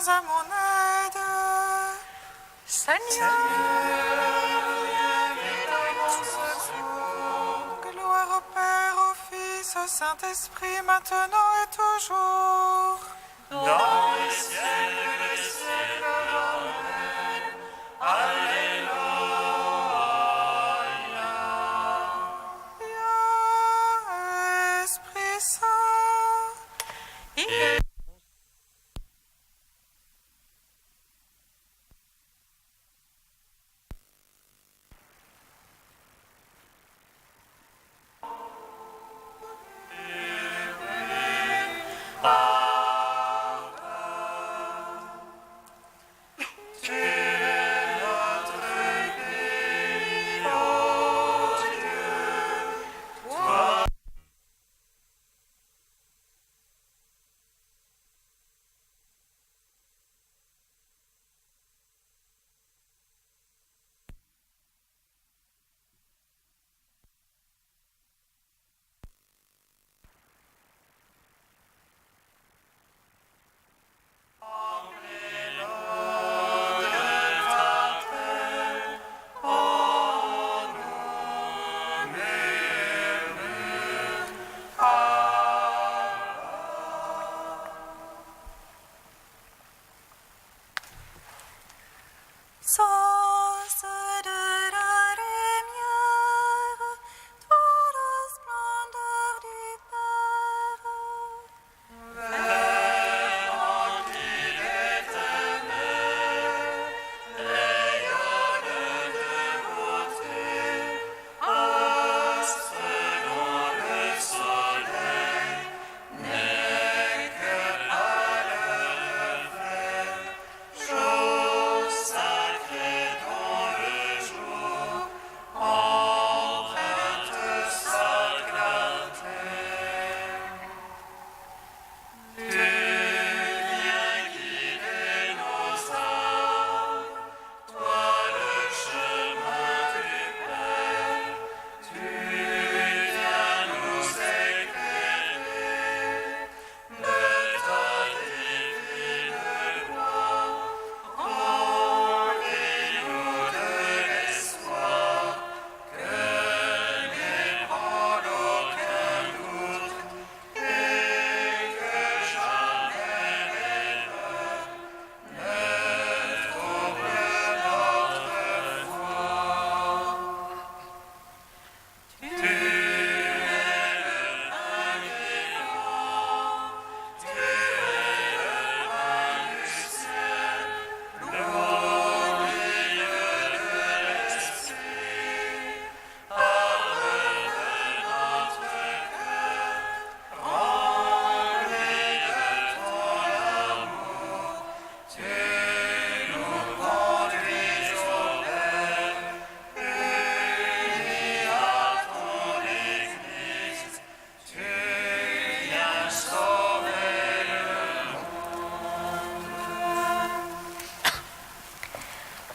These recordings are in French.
à mon aide. Seigneur, viens vite à mon secours. Gloire au Père, au Fils, au Saint-Esprit, maintenant et toujours. dans les siècles des siècles. Amen. Alléluia. Viens, Esprit Saint. Source de la lumière, toi la splendeur du Père.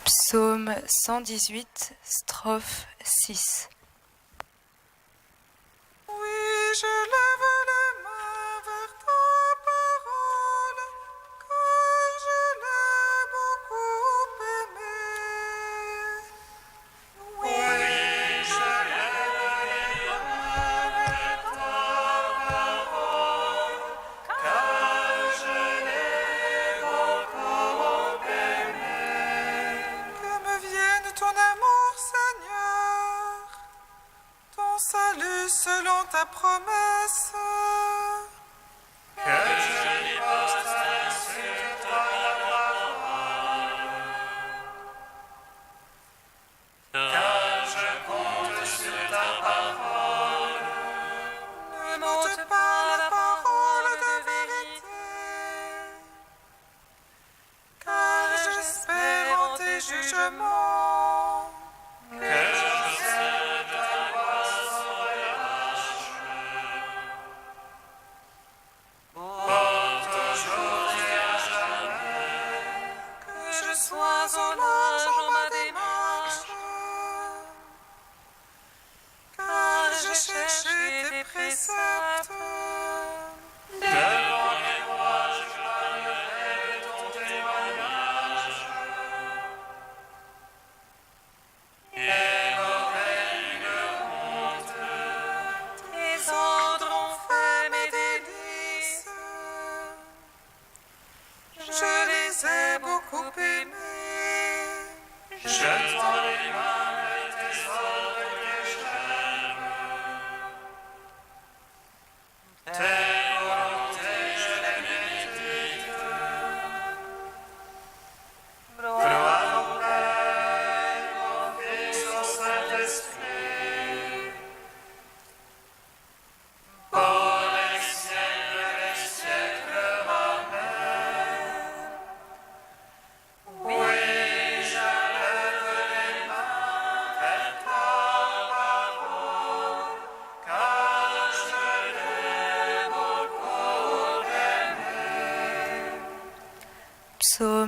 Psaume 118, strophe 6. Oui, je lève les mains vers ta parole, car je l'ai beaucoup aimé. Oui, je lève les mains vers ta parole, car je l'ai beaucoup aimé. Que me vienne ton amour, Seigneur, ton salut selon ta promesse. Que je m'y prosterne sur ta parole, car je compte sur ta parole. Ne m'ôte pas la parole de vérité, car j'espère en tes jugements. Que j'observe ta voie sans relâche.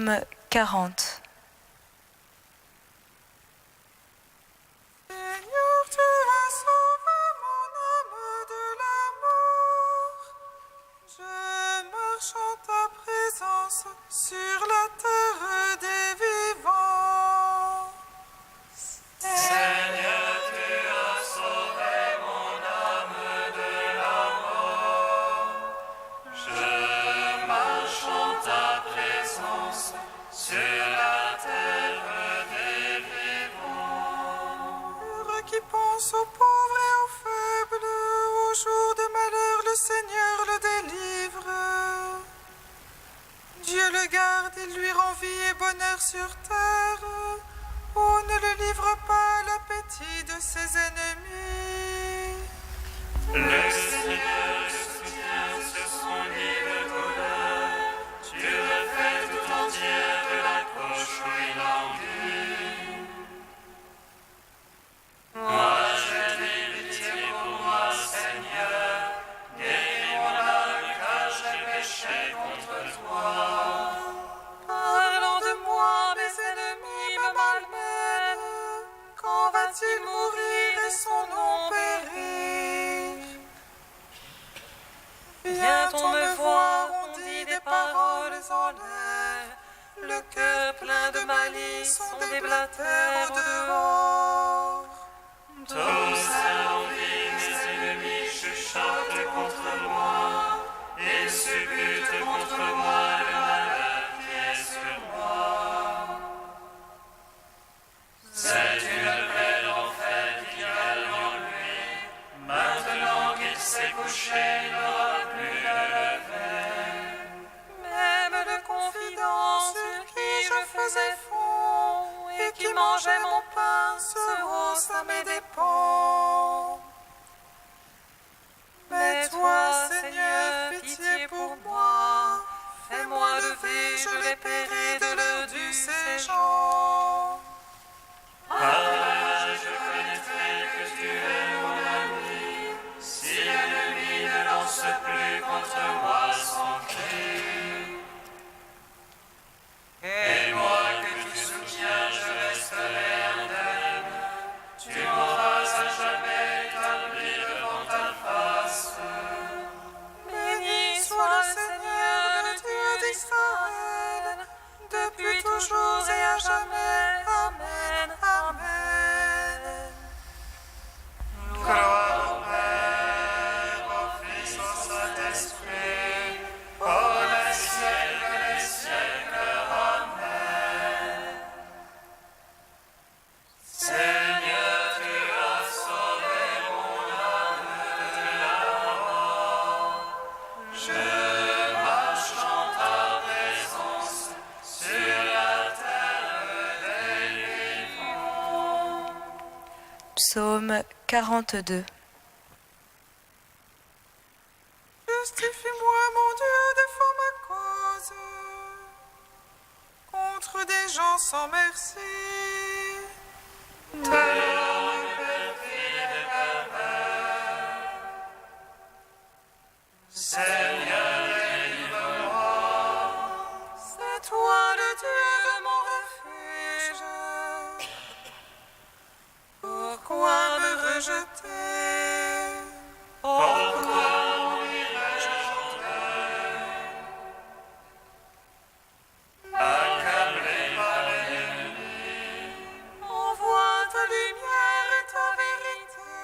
Psaume 40. Seigneur, tu as sauvé mon âme de la mort. Je marche en ta présence sur la terre des vivants. Seigneur, tu as sauvé mon âme de la mort. Je marche en ta présence sur la terre des vivants. Heureux qui pense aux pauvres et aux faibles, au jour de malheur, le Seigneur le délivre. Dieu le garde, il lui rend vie et bonheur sur terre. Oh, ne le livre pas à l'appétit de ses ennemis. Le Seigneur le soutient sur son lit de douleur. Tu refais tout entière de la couche où il languit. Moi, je dis pitié pour moi, Seigneur. Guéris mon âme, car j'ai péché contre toi. Parlant de moi, mes ennemis me malmènent. Quand va-t-il mourir et son nom périr? Viens, on me voir, on dit des paroles en l'air. Le cœur plein de malice, on des blatères au dehors. Tous à l'envie, mes ennemis chuchotent contre moi. Ils supputent contre moi le malheur qui est sur moi. C'est une vraie enfer qui gagne en lui. Maintenant qu'il s'est couché, il n'aura plus de réveil. Même le confident sur qui je faisais fond et qui mangeait mon pain se hausse à mes dépens. Mais toi, Seigneur, pitié pour moi, fais-moi lever, je les paierai de leur dû ces gens. Par là, je connaîtrai que tu es mon ami. Si l'ennemi ne lance plus contre moi son cri. Et moi que tu soutiens, je resterai indemne. Tu m'auras à jamais établi devant ta face. Béni soit le Seigneur, le Dieu d'Israël, depuis toujours et à jamais. Amen, amen. Gloire au Père, au Fils, au Saint-Esprit, pour les siècles des siècles. Amen. Seigneur, tu as sauvé mon âme de la mort. Je marche en ta présence sur la terre des vivants. Psaume 42. Justifie-moi, mon Dieu, défends ma cause contre des gens sans merci. Seigneur, délivre-moi. C'est toi le Dieu de mon refuge. Pourquoi me rejeter? Pourquoi mourir chanter? Accablé par l'ennemi. Envoie ta lumière et ta vérité.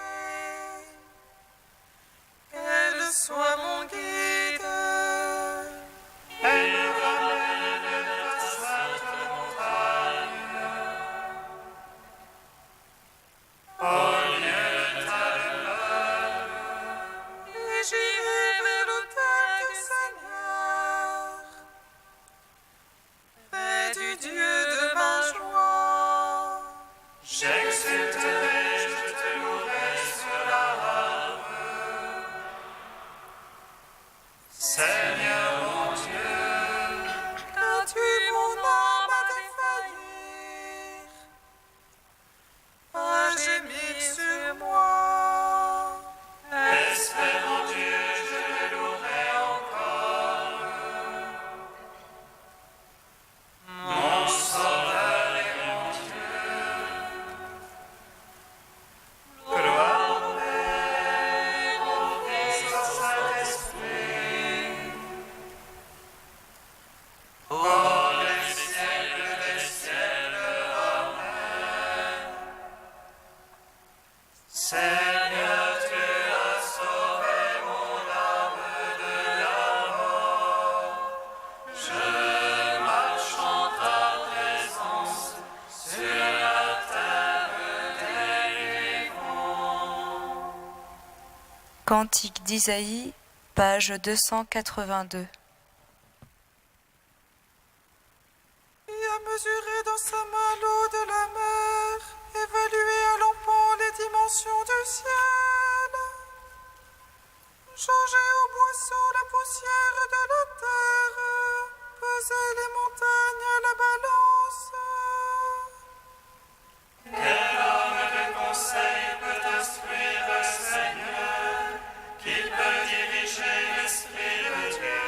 Qu'elle soit mon guide. Et me ramène de ta sainte montagne. Au lieu de ta Seigneur, tu as sauvé mon âme de la mort. Je marche en ta présence sur la terre des vivants. Cantique d'Isaïe, page 282. Qui a mesuré dans sa main l'eau de la mer, évalué à l'empont les dimensions du ciel, changer au boisseau la poussière de la terre, peser les montagnes à la balance. Quel homme de conseil peut instruire le Seigneur, qu'il peut diriger l'Esprit de Dieu?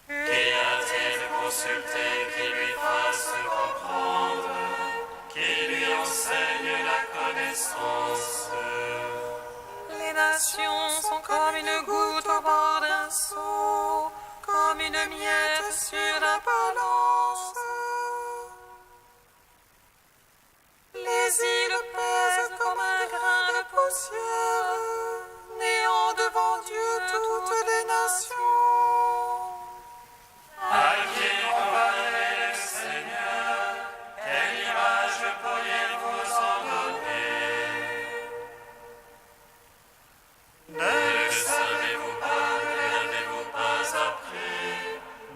Qui a-t-il consulté qui lui fasse comprendre, qui lui enseigne la connaissance? Les nations sont comme une goutte au bord d'un seau, comme une miette sur la balance. Les îles pèsent comme un grain de poussière, néant devant Dieu toutes les nations. À qui comparez le Seigneur? Quelle image pourriez-vous en donner? Ne le savez-vous pas? N'avez-vous pas appris?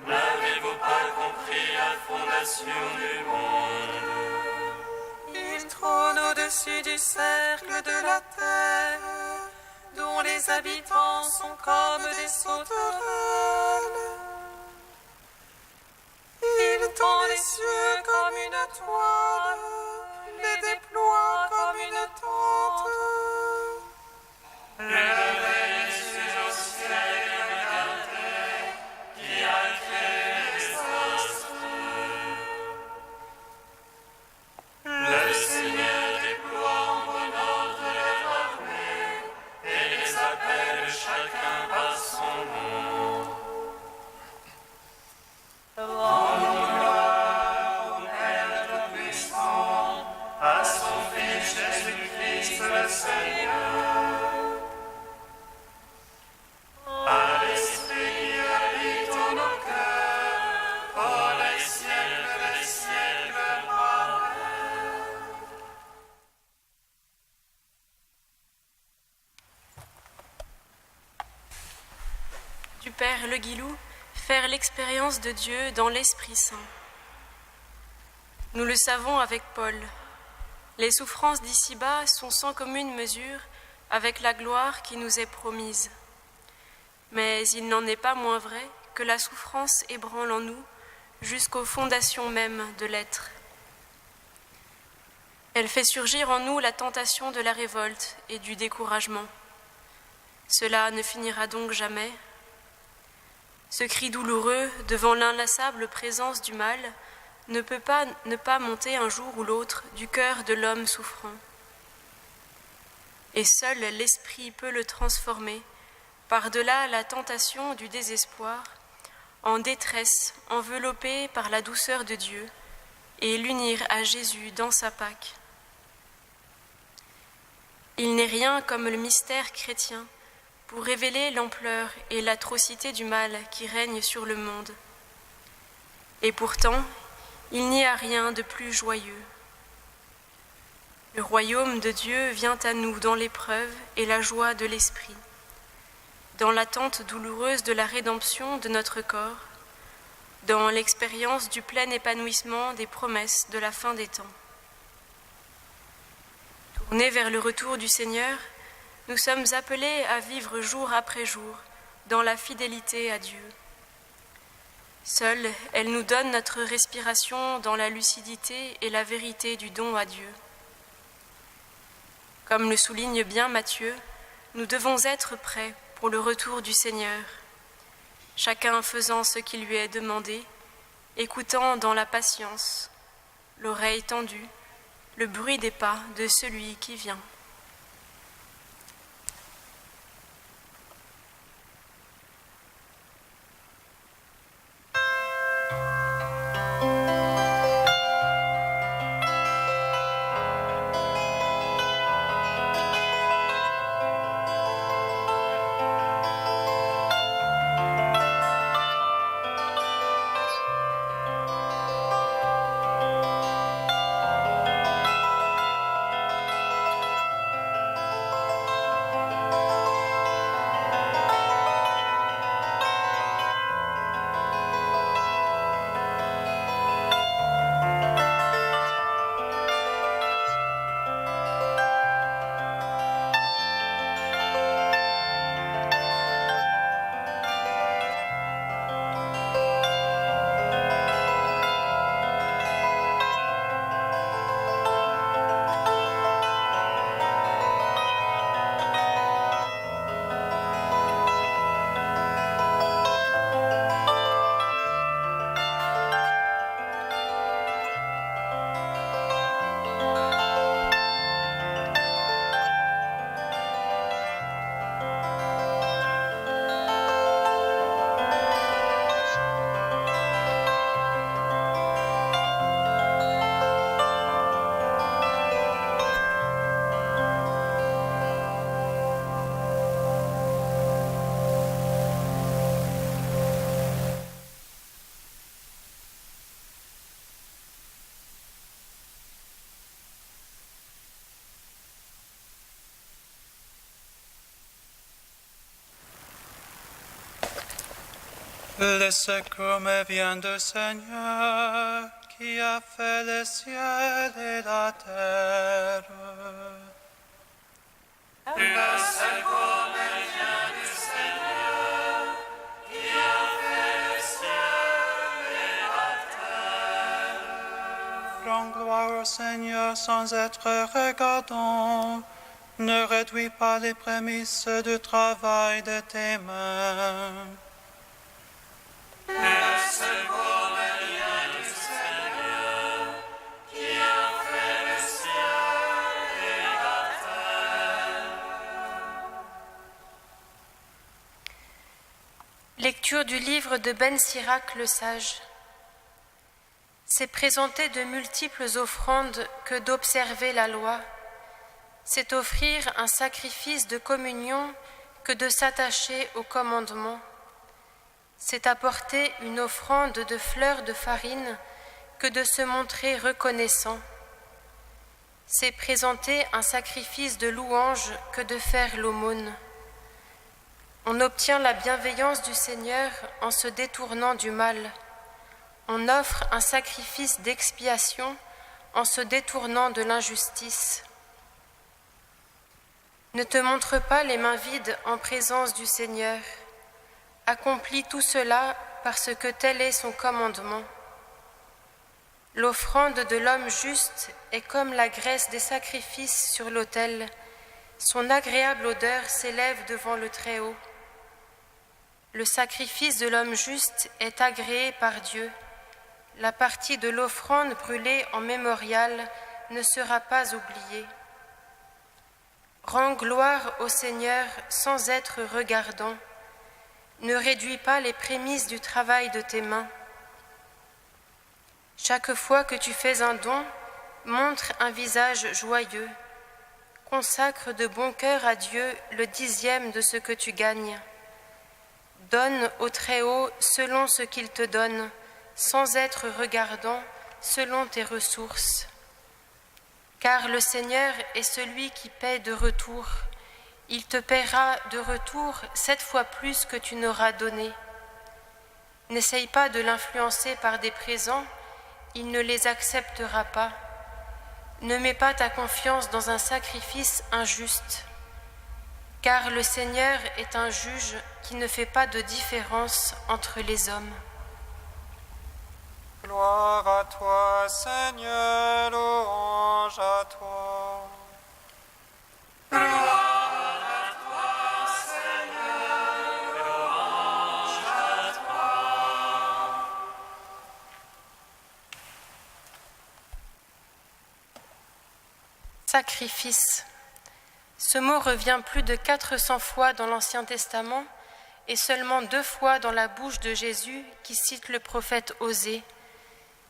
N'avez-vous pas compris la fondation du monde? Il trône au-dessus du cercle de la terre, dont les habitants sont comme des sauterelles. Il tend les cieux comme une toile, les déploie comme une tente. Levez les yeux au ciel et regardez, qui a créé les astres. Le Seigneur déploie en bon ordre leur armée et les appelle chacun par son nom. Rendons gloire au Père Tout-Puissant, à son Fils Jésus-Christ le Seigneur, à l'Esprit qui habite en nos cœurs, pour les siècles des siècles. Amen. Du Père Le Guilou, faire l'expérience de Dieu dans l'Esprit Saint. Nous le savons avec Paul, les souffrances d'ici-bas sont sans commune mesure avec la gloire qui nous est promise. Mais il n'en est pas moins vrai que la souffrance ébranle en nous jusqu'aux fondations mêmes de l'être. Elle fait surgir en nous la tentation de la révolte et du découragement. Cela ne finira donc jamais. Ce cri douloureux devant l'inlassable présence du mal ne peut pas ne pas monter un jour ou l'autre du cœur de l'homme souffrant. Et seul l'esprit peut le transformer, par-delà la tentation du désespoir, en détresse enveloppée par la douceur de Dieu, et l'unir à Jésus dans sa Pâque. Il n'est rien comme le mystère chrétien pour révéler l'ampleur et l'atrocité du mal qui règne sur le monde. Et pourtant, il n'y a rien de plus joyeux. Le royaume de Dieu vient à nous dans l'épreuve et la joie de l'esprit, dans l'attente douloureuse de la rédemption de notre corps, dans l'expérience du plein épanouissement des promesses de la fin des temps. Tournés vers le retour du Seigneur, nous sommes appelés à vivre jour après jour dans la fidélité à Dieu. Seule, elle nous donne notre respiration dans la lucidité et la vérité du don à Dieu. Comme le souligne bien Matthieu, nous devons être prêts pour le retour du Seigneur, chacun faisant ce qui lui est demandé, écoutant dans la patience, l'oreille tendue, le bruit des pas de celui qui vient. Le secours me vient du Seigneur, qui a fait le ciel et la terre. Le secours me vient du Seigneur, qui a fait le ciel et la terre. Rends gloire au Seigneur sans être regardant. Ne réduis pas les prémices du travail de tes mains. Le secours me vient du Seigneur, qui a fait le ciel et la terre. Lecture du livre de Ben Sirach le sage. C'est présenter de multiples offrandes que d'observer la loi. C'est offrir un sacrifice de communion que de s'attacher au commandement. C'est apporter une offrande de fleurs de farine que de se montrer reconnaissant. C'est présenter un sacrifice de louange que de faire l'aumône. On obtient la bienveillance du Seigneur en se détournant du mal. On offre un sacrifice d'expiation en se détournant de l'injustice. Ne te montre pas les mains vides en présence du Seigneur. Accomplis tout cela parce que tel est son commandement. L'offrande de l'homme juste est comme la graisse des sacrifices sur l'autel. Son agréable odeur s'élève devant le Très-Haut. Le sacrifice de l'homme juste est agréé par Dieu. La partie de l'offrande brûlée en mémorial ne sera pas oubliée. Rends gloire au Seigneur sans être regardant. Ne réduis pas les prémices du travail de tes mains. Chaque fois que tu fais un don, montre un visage joyeux. Consacre de bon cœur à Dieu le 10e de ce que tu gagnes. Donne au Très-Haut selon ce qu'il te donne, sans être regardant, selon tes ressources. Car le Seigneur est celui qui paie de retour. Il te paiera de retour 7 fois plus que tu n'auras donné. N'essaye pas de l'influencer par des présents, il ne les acceptera pas. Ne mets pas ta confiance dans un sacrifice injuste, car le Seigneur est un juge qui ne fait pas de différence entre les hommes. Gloire à toi, Seigneur, louange à toi. Sacrifice. Ce mot revient plus de 400 fois dans l'Ancien Testament et seulement 2 fois dans la bouche de Jésus qui cite le prophète Osée.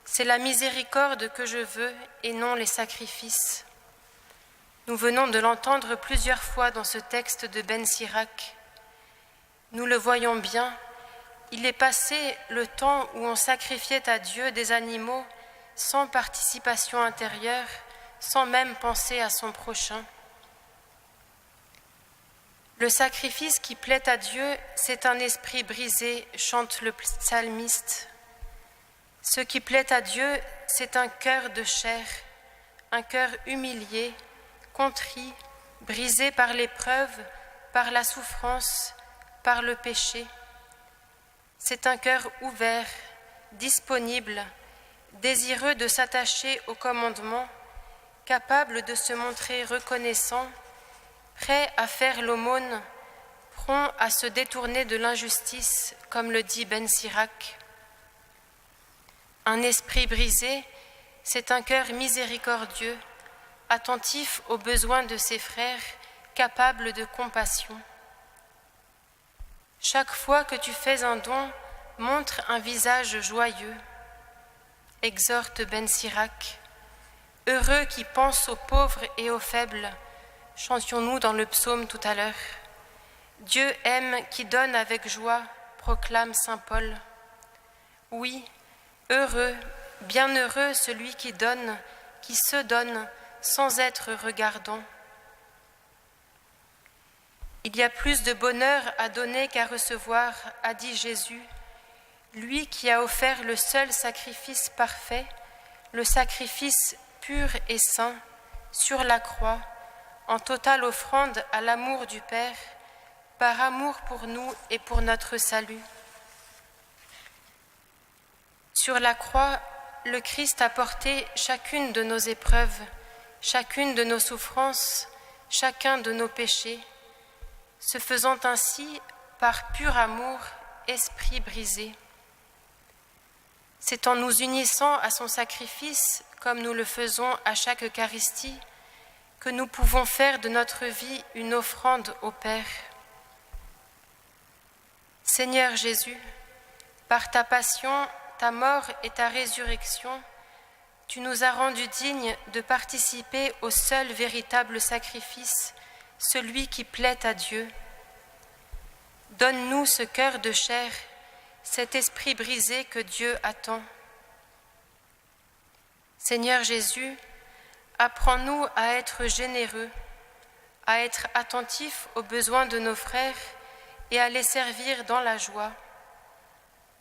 C'est la miséricorde que je veux et non les sacrifices. Nous venons de l'entendre plusieurs fois dans ce texte de Ben Sirach. Nous le voyons bien, il est passé le temps où on sacrifiait à Dieu des animaux sans participation intérieure, sans même penser à son prochain. Le sacrifice qui plaît à Dieu, c'est un esprit brisé, chante le psalmiste. Ce qui plaît à Dieu, c'est un cœur de chair, un cœur humilié, contrit, brisé par l'épreuve, par la souffrance, par le péché. C'est un cœur ouvert, disponible, désireux de s'attacher au commandement, capable de se montrer reconnaissant, prêt à faire l'aumône, prompt à se détourner de l'injustice, comme le dit Ben Sirach. Un esprit brisé, c'est un cœur miséricordieux, attentif aux besoins de ses frères, capable de compassion. Chaque fois que tu fais un don, montre un visage joyeux. Exhorte Ben Sirach. Heureux qui pense aux pauvres et aux faibles, chantions-nous dans le psaume tout à l'heure. Dieu aime qui donne avec joie, proclame saint Paul. Oui, heureux, bienheureux celui qui donne, qui se donne sans être regardant. Il y a plus de bonheur à donner qu'à recevoir, a dit Jésus. lui qui a offert le seul sacrifice parfait, le sacrifice pur et saint, sur la croix, en totale offrande à l'amour du Père, par amour pour nous et pour notre salut. Sur la croix, le Christ a porté chacune de nos épreuves, chacune de nos souffrances, chacun de nos péchés, se faisant ainsi, par pur amour, esprit brisé. C'est en nous unissant à son sacrifice, comme nous le faisons à chaque Eucharistie, que nous pouvons faire de notre vie une offrande au Père. Seigneur Jésus, par ta passion, ta mort et ta résurrection, tu nous as rendus dignes de participer au seul véritable sacrifice, celui qui plaît à Dieu. Donne-nous ce cœur de chair, cet esprit brisé que Dieu attend. Seigneur Jésus, apprends-nous à être généreux, à être attentifs aux besoins de nos frères et à les servir dans la joie.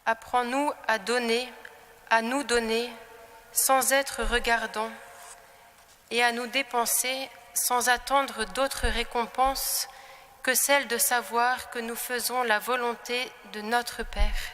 Apprends-nous à donner, à nous donner, sans être regardants, et à nous dépenser sans attendre d'autres récompenses que celle de savoir que nous faisons la volonté de notre Père.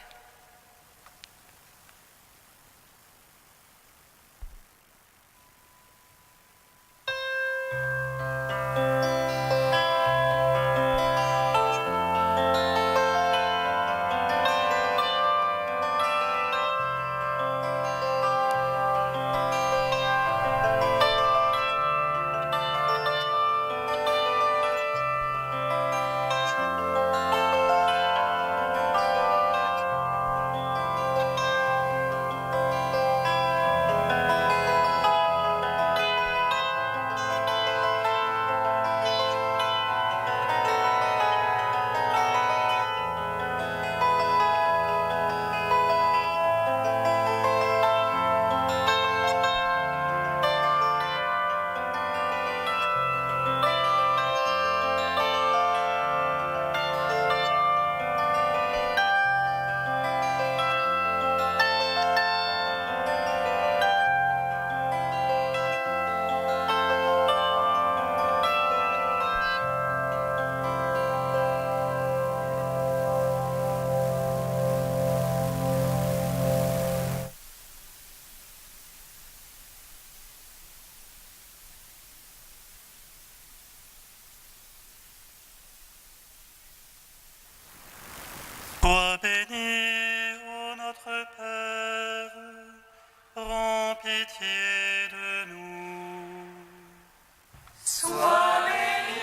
Sois béni, ô notre Père, rends pitié de nous. Sois béni,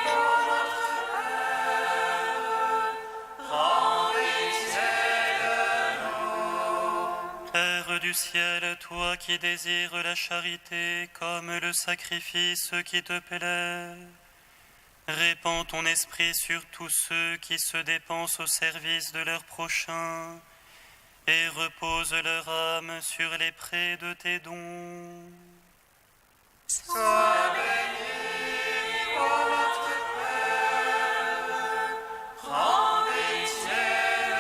ô notre Père, rends pitié de nous. Père du ciel, toi qui désires la charité comme le sacrifice qui te plaît, répands ton esprit sur tous ceux qui se dépensent au service de leur prochain et repose leur âme sur les prés de tes dons. Sois béni, ô notre Père, rends pitié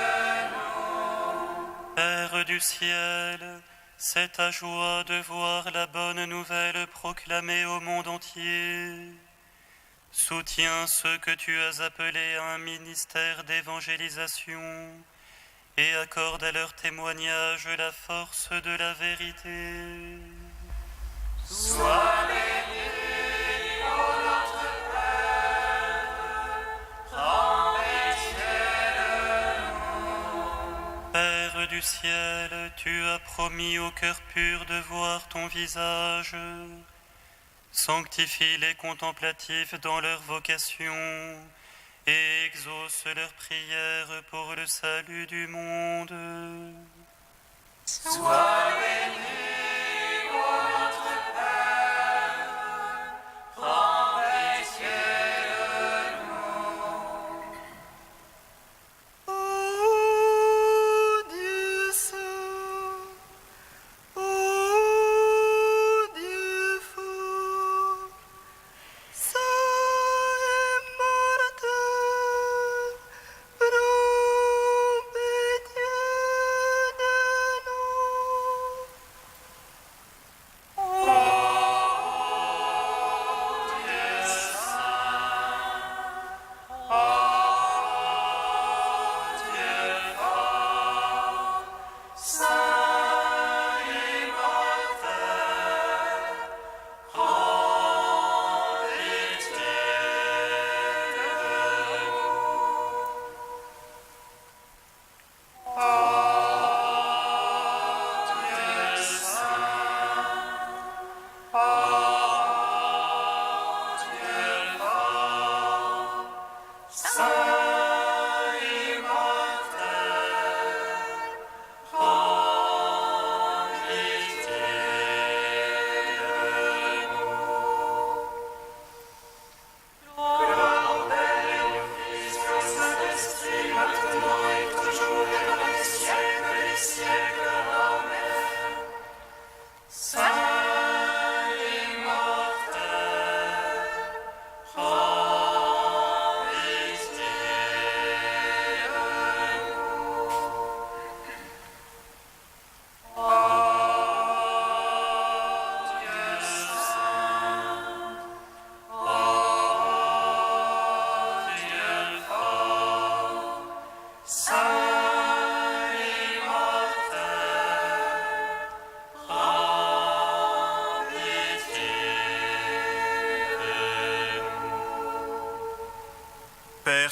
de nous. Père du ciel, c'est ta joie de voir la bonne nouvelle proclamée au monde entier. Soutiens ceux que tu as appelés à un ministère d'évangélisation et accorde à leur témoignage la force de la vérité. Sois béni, ô notre Père, rends pitié de nous. Père du ciel, tu as promis au cœur pur de voir ton visage. Sanctifie les contemplatifs dans leur vocation et exauce leurs prières pour le salut du monde. Sois béni, ô notre Père, rends pitié de nous. Ô Dieu saint, ô Dieu fort, saint et mortel, prends pitié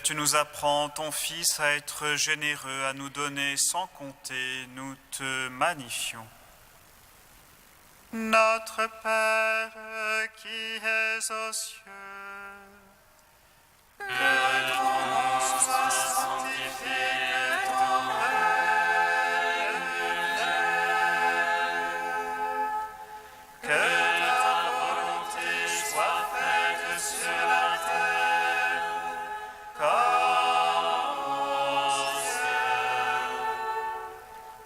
Père, tu nous apprends, ton Fils, à être généreux, à nous donner sans compter, nous te magnifions. Notre Père qui es aux cieux, que ton nom soit sanctifié, que ton règne vienne, que ta volonté soit faite sur la terre comme au ciel.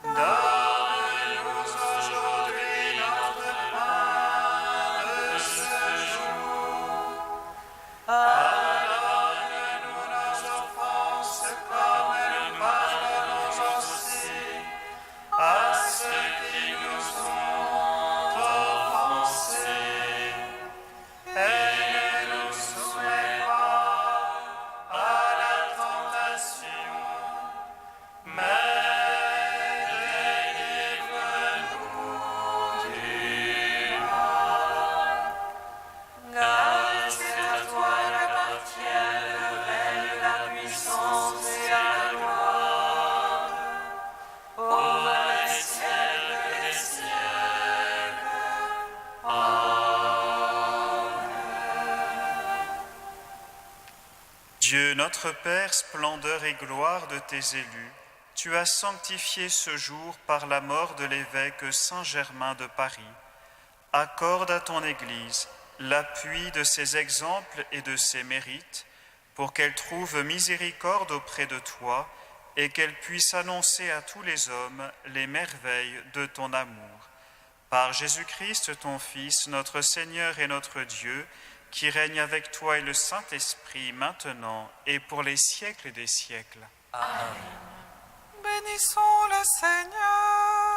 Donne-nous aujourd'hui notre pain de ce jour. Pardonne-nous nos offenses comme nous pardonnons aussi à ceux qui nous ont offensés. Et ne nous soumets pas à la tentation, mais délivre-nous du mal. Car c'est à toi qu'appartiennent le règne, la puissance et la gloire, pour les siècles des siècles. Dieu notre Père, splendeur et gloire de tes élus, tu as sanctifié ce jour par la mort de l'évêque Saint-Germain de Paris. Accorde à ton Église l'appui de ses exemples et de ses mérites, pour qu'elle trouve miséricorde auprès de toi et qu'elle puisse annoncer à tous les hommes les merveilles de ton amour. Par Jésus-Christ, ton Fils, notre Seigneur et notre Dieu, qui règne avec toi et le Saint-Esprit, maintenant et pour les siècles des siècles. Bénissons le Seigneur.